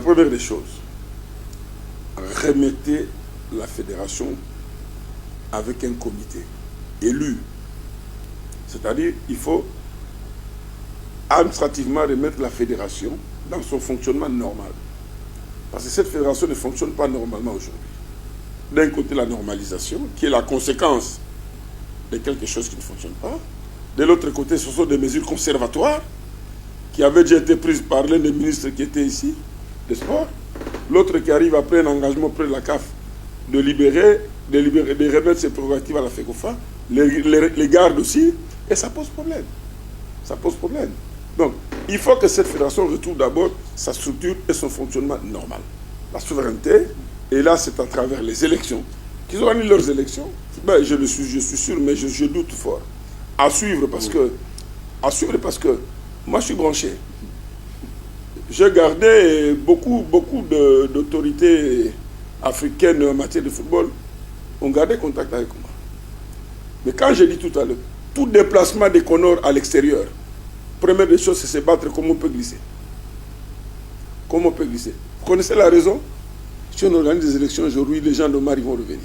première des choses, remettez la fédération avec un comité élu. C'est-à-dire, il faut administrativement remettre la fédération dans son fonctionnement normal. Parce que cette fédération ne fonctionne pas normalement aujourd'hui. D'un côté, la normalisation, qui est la conséquence de quelque chose qui ne fonctionne pas. De l'autre côté, ce sont des mesures conservatoires qui avaient déjà été prises par l'un des ministres qui était ici, des sports. L'autre qui arrive après un engagement auprès de la CAF de remettre ses prérogatives à la FECOFA, les garde aussi, et ça pose problème. Ça pose problème. Donc, il faut que cette fédération retrouve d'abord sa structure et son fonctionnement normal. La souveraineté, et là, c'est à travers les élections. Qu'ils organisent leurs élections, ben, je suis sûr, mais je doute fort. À suivre parce que moi, je suis branché. J'ai gardé beaucoup d'autorités africaines en matière de football, ont gardé contact avec moi. Mais quand j'ai dit tout à l'heure, tout déplacement des Comores à l'extérieur, première des choses, c'est se battre comme on peut glisser. Comment on peut glisser. Vous connaissez la raison? Si on organise des élections aujourd'hui, les gens de Mali vont revenir.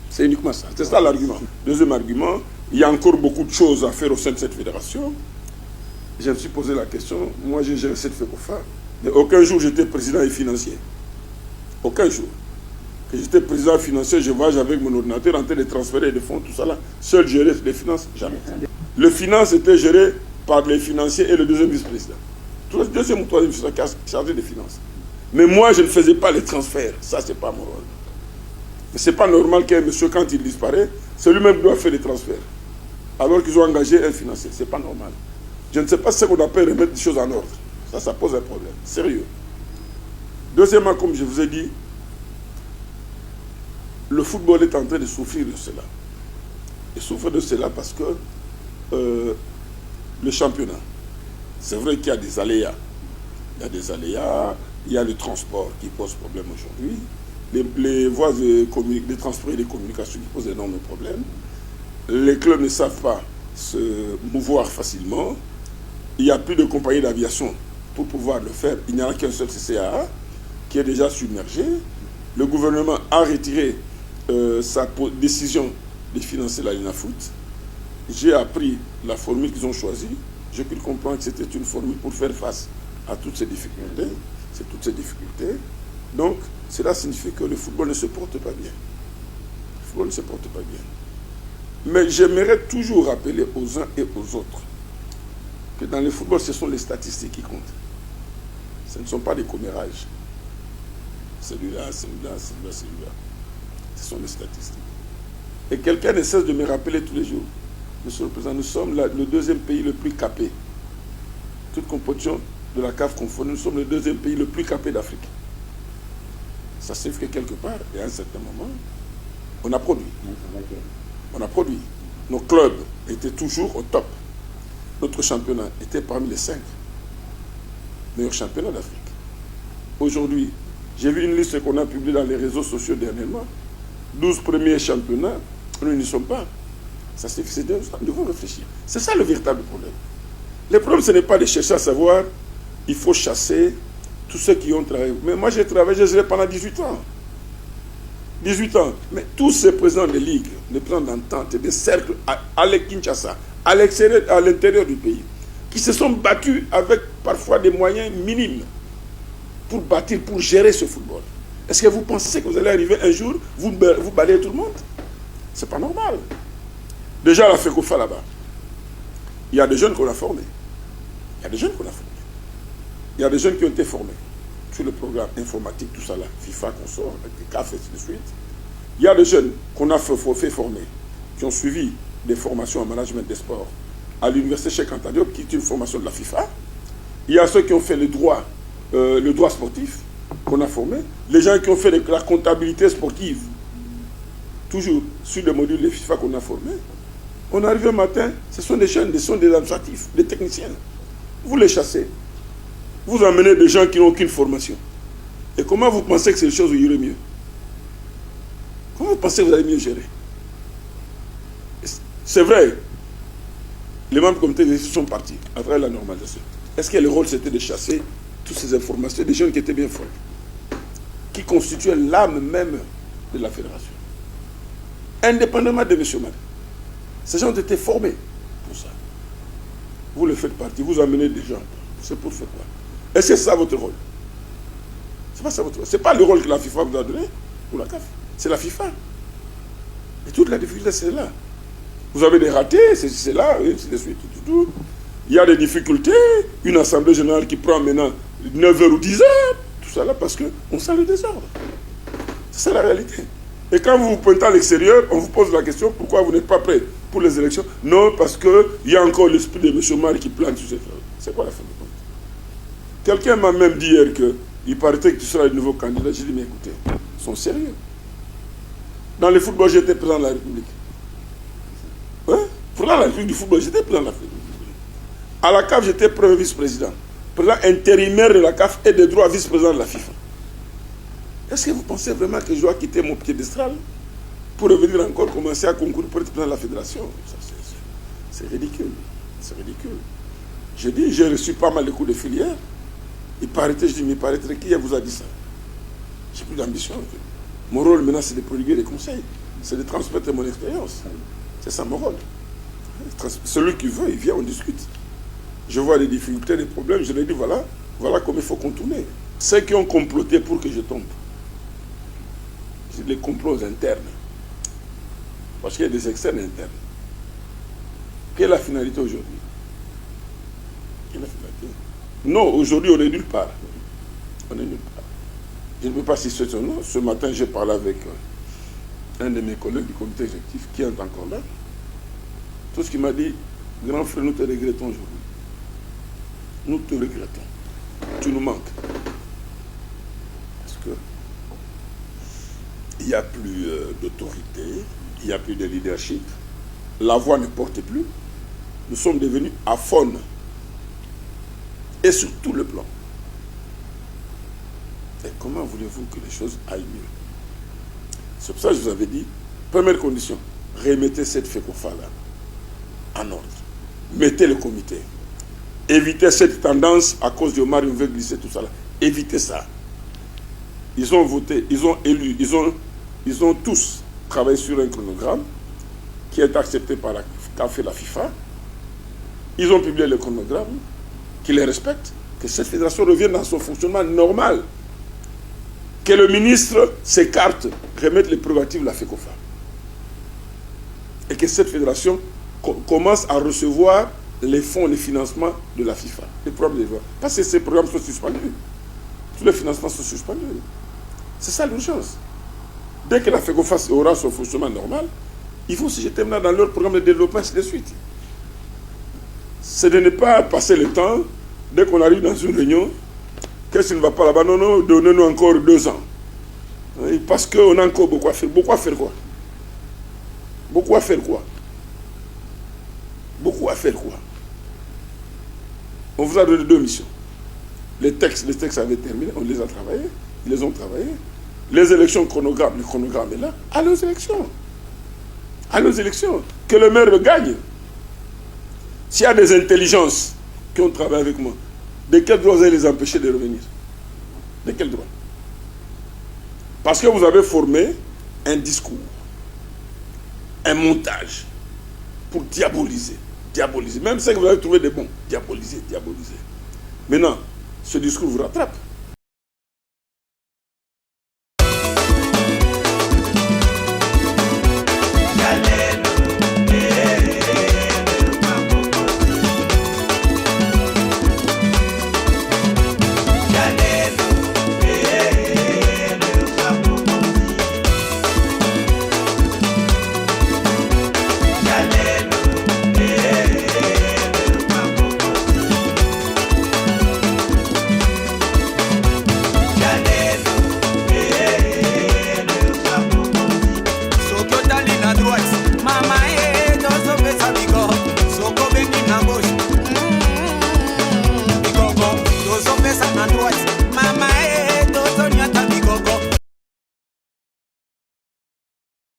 C'est uniquement ça. C'est ça l'argument. Deuxième argument, il y a encore beaucoup de choses à faire au sein de cette fédération. Je me suis posé la question, moi j'ai géré cette FECOFA, mais aucun jour j'étais président et financier. Aucun jour. Que j'étais président financier, je voyage avec mon ordinateur en train de transférer des fonds, tout ça là. Seul gérer les finances, jamais. Le finance était géré par les financiers et le deuxième vice-président. Le deuxième ou troisième vice-président chargé des finances. Mais moi, je ne faisais pas les transferts. Ça, c'est pas mon rôle. Mais c'est pas normal qu'un monsieur, quand il disparaît, c'est lui-même qui doit faire les transferts. Alors qu'ils ont engagé un financier. C'est pas normal. Je ne sais pas ce qu'on appelle remettre des choses en ordre. Ça pose un problème. Sérieux. Deuxièmement, comme je vous ai dit, le football est en train de souffrir de cela. Il souffre de cela parce que le championnat, c'est vrai qu'il y a des aléas. Il y a des aléas, il y a le transport qui pose problème aujourd'hui, les voies de transport et de communication qui posent d'énormes problèmes. Les clubs ne savent pas se mouvoir facilement. Il n'y a plus de compagnie d'aviation pour pouvoir le faire. Il n'y en a qu'un seul CCAA qui est déjà submergé. Le gouvernement a retiré sa décision de financer la Linafoot. J'ai appris la formule qu'ils ont choisie. J'ai pu comprendre que c'était une formule pour faire face à toutes ces difficultés. C'est toutes ces difficultés. Donc, cela signifie que le football ne se porte pas bien. Le football ne se porte pas bien. Mais j'aimerais toujours rappeler aux uns et aux autres que dans le football, ce sont les statistiques qui comptent. Ce ne sont pas des commérages. Celui-là, celui-là, celui-là, celui-là. Ce sont les statistiques. Et quelqu'un ne cesse de me rappeler tous les jours. Monsieur le Président, nous sommes le deuxième pays le plus capé. Toute compétition de la CAF confondue, nous sommes le deuxième pays le plus capé d'Afrique. Ça signifie que quelque part, et à un certain moment, on a produit. On a produit. Nos clubs étaient toujours au top. Notre championnat était parmi les 5 meilleurs championnats d'Afrique. Aujourd'hui, j'ai vu une liste qu'on a publiée dans les réseaux sociaux dernièrement. 12 premiers championnats, nous n'y sommes pas. Ça signifie que nous devons réfléchir. C'est ça le véritable problème. Le problème, ce n'est pas de chercher à savoir, il faut chasser tous ceux qui ont travaillé. Mais moi, j'ai travaillé, j'ai géré pendant 18 ans. 18 ans. Mais tous ces présidents de ligues, les présidents d'entente, des cercles à Kinshasa, à l'extérieur, à l'intérieur du pays, qui se sont battus avec parfois des moyens minimes pour bâtir, pour gérer ce football. Est-ce que vous pensez que vous allez arriver un jour, vous balayez tout le monde? C'est pas normal. Déjà, à la FECOFA là-bas, il y a des jeunes qu'on a formés. Il y a des jeunes qu'on a formés. Il y a des jeunes qui ont été formés sur le programme informatique, tout ça là, FIFA, qu'on sort, avec des CAF et ainsi de suite. Il y a des jeunes qu'on a fait former, qui ont suivi des formations en management des sports à l'université Cheikh Anta Diop, qui est une formation de la FIFA. Il y a ceux qui ont fait le droit sportif, qu'on a formé. Les gens qui ont fait la comptabilité sportive, toujours sur le module de FIFA qu'on a formé. On arrive un matin, ce sont des jeunes, ce sont des administratifs, des techniciens. Vous les chassez. Vous emmenez des gens qui n'ont aucune formation. Et comment vous pensez que ces choses iraient mieux? Comment vous pensez que vous allez mieux gérer? C'est vrai, les membres du comité d'exécution sont partis à travers la normalisation. Est-ce que le rôle c'était de chasser toutes ces informations, des jeunes qui étaient bien formés, qui constituaient l'âme même de la fédération. Indépendamment de M. Mali. Ces gens ont été formés pour ça. Vous le faites partie, vous amenez des gens. C'est pour faire quoi? Est-ce que c'est ça votre rôle? C'est pas ça votre rôle. C'est pas le rôle que la FIFA vous a donné pour la CAF. C'est la FIFA. Et toute la difficulté, c'est là. Vous avez des ratés, c'est là, et ainsi de suite. Tout. Il y a des difficultés. Une assemblée générale qui prend maintenant 9 heures ou 10 heures. Tout ça là parce qu'on sent le désordre. C'est ça la réalité. Et quand vous vous pointez à l'extérieur, on vous pose la question, pourquoi vous n'êtes pas prêt pour les élections? Non, parce qu'il y a encore l'esprit de M. Mali qui plane sur cette chose. C'est quoi la fin de compte? Quelqu'un m'a même dit hier qu'il paraît que tu seras le nouveau candidat. J'ai dit, mais écoutez, ils sont sérieux. Dans le football, j'étais président de la République. Hein? Pour la République du football, j'étais président de la République. À la CAF, j'étais premier vice-président. Président intérimaire de la CAF et de droit vice-président de la FIFA. Est-ce que vous pensez vraiment que je dois quitter mon piédestal pour revenir encore commencer à concourir pour être président de la fédération? C'est ridicule. C'est ridicule. Je dis, j'ai reçu pas mal de coups de filière. Il paraîtrait, je dis, mais il paraîtrait, qui vous a dit ça? J'ai plus d'ambition. Mon rôle maintenant, c'est de prodiguer des conseils. C'est de transmettre mon expérience. C'est ça mon rôle. Celui qui veut, il vient, on discute. Je vois des difficultés, des problèmes, je lui dis, voilà comment il faut contourner. Ceux qui ont comploté pour que je tombe, c'est les complots internes. Parce qu'il y a des externes internes. Quelle est la finalité aujourd'hui? Quelle est la finalité? Non, aujourd'hui, on est nulle part. On est nulle part. Je ne peux pas citer son nom. Ce matin, j'ai parlé avec un de mes collègues du comité exécutif qui est encore là. Tout ce qu'il m'a dit, grand frère, nous te regrettons aujourd'hui. Nous te regrettons. Tu nous manques. Parce que il n'y a plus d'autorité, il n'y a plus de leadership, la voix ne porte plus. Nous sommes devenus aphones. Et sur tout le plan. Et comment voulez-vous que les choses aillent mieux? C'est pour ça que je vous avais dit, première condition, remettez cette FECOFA-là en ordre. Mettez le comité. Évitez cette tendance à cause de Omar, on veut glisser tout ça là. Évitez ça. Ils ont voté, ils ont élu, ils ont tous travaillé sur un chronogramme qui est accepté par la CAF et la FIFA. Ils ont publié le chronogramme, qui les respecte, que cette fédération revienne dans son fonctionnement normal. Que le ministre s'écarte, remette les prérogatives de la FECOFA. Et que cette fédération commence à recevoir les fonds, les financements de la FIFA. Les programmes parce que ces programmes sont suspendus. Tous les financements sont suspendus. C'est ça l'urgence. Dès que la FECOFA aura son fonctionnement normal, ils vont se jeter maintenant dans leur programme de développement, ainsi de suite. C'est de ne pas passer le temps, dès qu'on arrive dans une réunion, qu'est-ce qui ne va pas là-bas? Non, non, donnez-nous encore 2 ans. Parce qu'on a encore beaucoup à faire. Beaucoup à faire quoi? Beaucoup à faire quoi? Beaucoup à faire quoi? On vous a donné 2 missions. Les textes avaient terminé, on les a travaillés, ils les ont travaillés. Les élections, le chronogramme est là. Allez aux élections. Allez aux élections. Que le maire gagne. S'il y a des intelligences qui ont travaillé avec moi, de quel droit vous allez les empêcher de revenir? De quel droit? Parce que vous avez formé un discours, un montage pour diaboliser. Même ce que vous avez trouvé de bon, diaboliser. Maintenant, ce discours vous rattrape.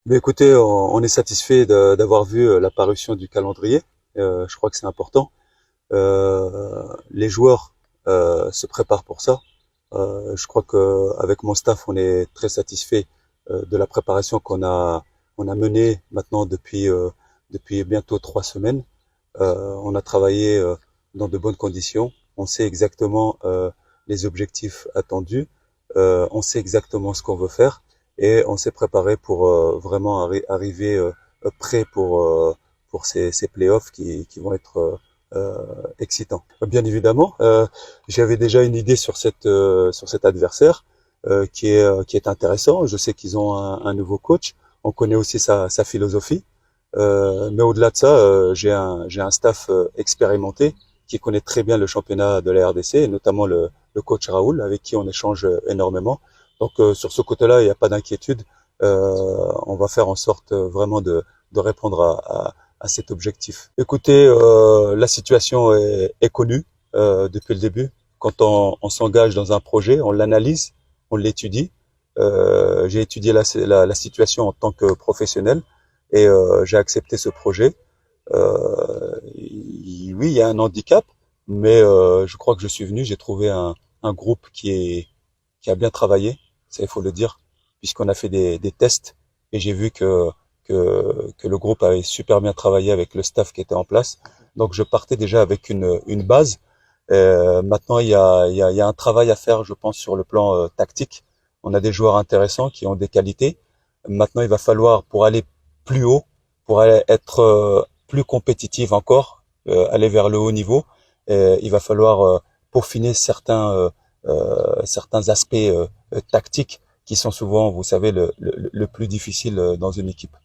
Mais écoutez, on est satisfait d'avoir vu la parution du calendrier. Je crois que c'est important. Les joueurs se prépare pour ça. Je crois que avec mon staff, on est très satisfait de la préparation on a menée maintenant depuis bientôt 3 semaines. On a travaillé dans de bonnes conditions. On sait exactement les objectifs attendus. On sait exactement ce qu'on veut faire et on s'est préparé pour vraiment arriver prêt pour ces playoffs qui vont être excitants. Bien évidemment, j'avais déjà une idée sur cet adversaire qui est intéressant. Je sais qu'ils ont un nouveau coach. On connaît aussi sa philosophie. Mais au-delà de ça, j'ai un staff expérimenté qui connaît très bien le championnat de la RDC, et notamment le coach Raoul, avec qui on échange énormément. Donc sur ce côté-là, il n'y a pas d'inquiétude. On va faire en sorte vraiment de répondre à cet objectif. Écoutez, la situation est connue depuis le début. Quand on s'engage dans un projet, on l'analyse, on l'étudie. J'ai étudié la situation en tant que professionnel et j'ai accepté ce projet. Oui, il y a un handicap, mais je crois que je suis venu, j'ai trouvé un groupe qui a bien travaillé, ça il faut le dire, puisqu'on a fait des tests et j'ai vu que le groupe avait super bien travaillé avec le staff qui était en place. Donc je partais déjà avec une base. Maintenant il y a un travail à faire, je pense, sur le plan tactique. On a des joueurs intéressants qui ont des qualités. Maintenant il va falloir, pour aller plus haut, pour aller être plus compétitif encore, aller vers le haut niveau, il va falloir peaufiner certains aspects tactiques qui sont souvent, vous savez, le plus difficile dans une équipe.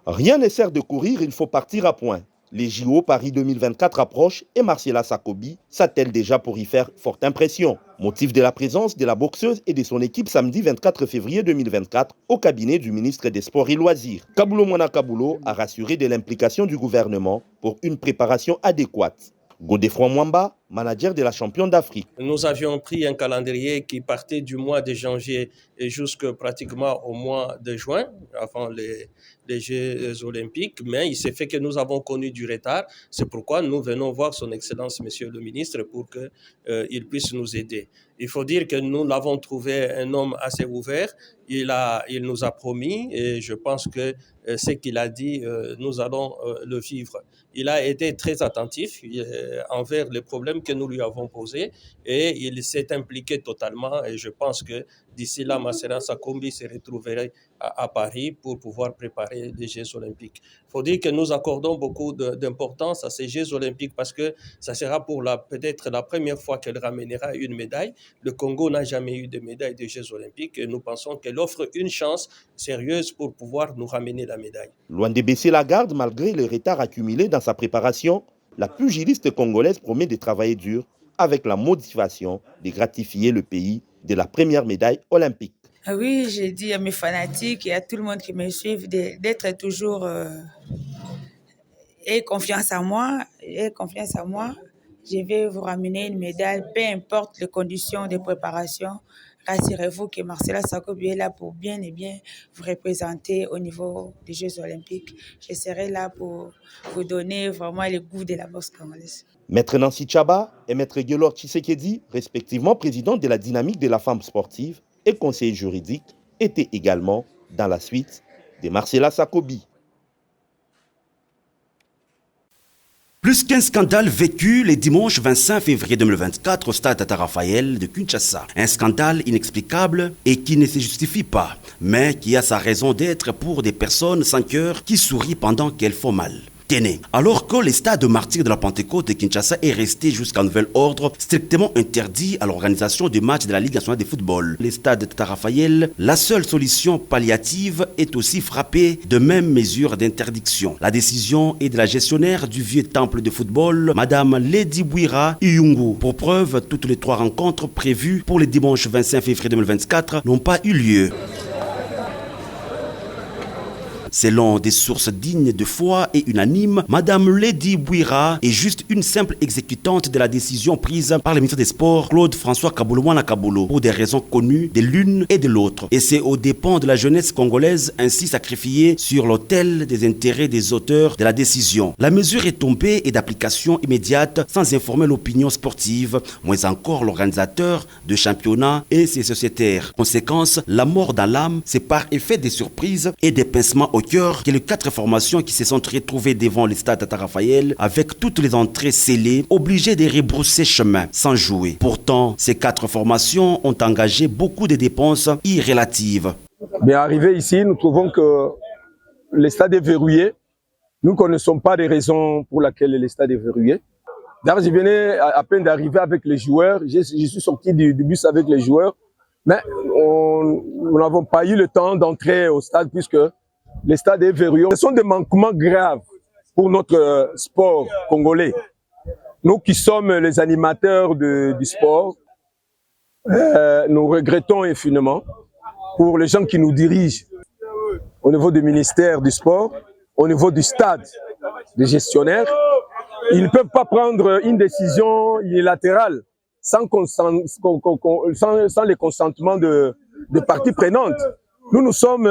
Rien ne sert de courir, il faut partir à point. Les JO Paris 2024 approchent et Marcella Sakobi s'attelle déjà pour y faire forte impression. Motif de la présence de la boxeuse et de son équipe samedi 24 février 2024 au cabinet du ministre des Sports et Loisirs. Kabulo Mwana Kabulo a rassuré de l'implication du gouvernement pour une préparation adéquate. Godefroid Mwamba, manager de la championne d'Afrique. Nous avions pris un calendrier qui partait du mois de janvier jusqu'à pratiquement au mois de juin, avant les Jeux olympiques, mais il s'est fait que nous avons connu du retard. C'est pourquoi nous venons voir son Excellence, Monsieur le Ministre, pour qu'il puisse nous aider. Il faut dire que nous l'avons trouvé un homme assez ouvert. Il nous a promis, et je pense que ce qu'il a dit, nous allons le vivre. Il a été très attentif envers les problèmes que nous lui avons posés et il s'est impliqué totalement. Et je pense que d'ici là, Marcella Sakobi se retrouverait à Paris pour pouvoir préparer les Jeux olympiques. Il faut dire que nous accordons beaucoup d'importance à ces Jeux olympiques parce que ça sera pour peut-être la première fois qu'elle ramènera une médaille. Le Congo n'a jamais eu de médaille des Jeux olympiques et nous pensons qu'elle offre une chance sérieuse pour pouvoir nous ramener la médaille. Loin de baisser la garde malgré le retard accumulé dans sa préparation, la pugiliste congolaise promet de travailler dur avec la motivation de gratifier le pays de la première médaille olympique. Oui, j'ai dit à mes fanatiques et à tout le monde qui me suit d'être toujours aie confiance en moi. Je vais vous ramener une médaille, peu importe les conditions de préparation. Rassurez-vous que Marcella Sakobi est là pour bien et bien vous représenter au niveau des Jeux olympiques. Je serai là pour vous donner vraiment le goût de la boxe congolaise. Maître Nancy Tchaba et Maître Guelor Tshisekedi, respectivement président de la dynamique de la femme sportive et conseiller juridique, étaient également dans la suite de Marcella Sakobi. Plus qu'un scandale vécu le dimanche 25 février 2024 au stade Tata Raphaël de Kinshasa. Un scandale inexplicable et qui ne se justifie pas, mais qui a sa raison d'être pour des personnes sans cœur qui sourient pendant qu'elles font mal. Tenez, alors que le stade martyr de la Pentecôte de Kinshasa est resté jusqu'à nouvel ordre strictement interdit à l'organisation des matchs de la Ligue nationale de football, le stade de Tata Raphaël, la seule solution palliative est aussi frappée de mêmes mesures d'interdiction. La décision est de la gestionnaire du vieux temple de football, Madame Lady Bouira Iyungu. Pour preuve, toutes les 3 rencontres prévues pour le dimanche 25 février 2024 n'ont pas eu lieu. Selon des sources dignes de foi et unanimes, Madame Lady Bouira est juste une simple exécutante de la décision prise par le ministre des Sports, Claude François Kaboulou-Mwana Kaboulo, pour des raisons connues de l'une et de l'autre. Et c'est aux dépens de la jeunesse congolaise ainsi sacrifiée sur l'autel des intérêts des auteurs de la décision. La mesure est tombée et d'application immédiate sans informer l'opinion sportive, moins encore l'organisateur de championnat et ses sociétaires. Conséquence, la mort dans l'âme, c'est par effet des surprises et des pincements au cœur que les 4 formations qui se sont retrouvées devant le stade Tata Raphaël avec toutes les entrées scellées, obligées de rebrousser chemin sans jouer. Pourtant, ces 4 formations ont engagé beaucoup de dépenses irrélatives. Bien arrivé ici, nous trouvons que le stade est verrouillé. Nous ne connaissons pas les raisons pour lesquelles le stade est verrouillé. D'ailleurs, je venais à peine d'arriver avec les joueurs. Je suis sorti du bus avec les joueurs. Mais nous n'avons pas eu le temps d'entrer au stade puisque le stade est verrouillé. Ce sont des manquements graves pour notre sport congolais. Nous qui sommes les animateurs du sport, nous regrettons infiniment pour les gens qui nous dirigent au niveau du ministère du sport, au niveau du stade, des gestionnaires. Ils ne peuvent pas prendre une décision unilatérale sans les consentements de parties prenantes. Nous sommes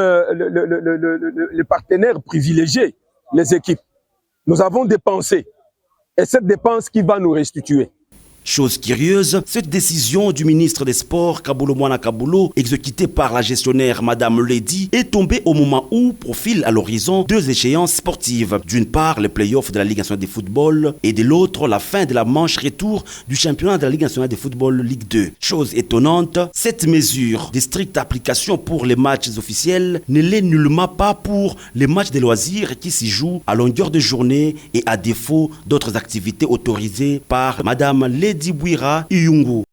les partenaires privilégiés, les équipes. Nous avons dépensé. Et cette dépense qui va nous restituer. Chose curieuse, cette décision du ministre des Sports, Kaboulou-Mwana Kaboulo, exécutée par la gestionnaire Madame Lady, est tombée au moment où profilent à l'horizon 2 échéances sportives. D'une part, les playoffs de la Ligue nationale de football et de l'autre, la fin de la manche retour du championnat de la Ligue nationale de football Ligue 2. Chose étonnante, cette mesure de stricte application pour les matchs officiels ne l'est nullement pas pour les matchs de loisirs qui s'y jouent à longueur de journée et à défaut d'autres activités autorisées par Madame Lady Bouira Iyungu.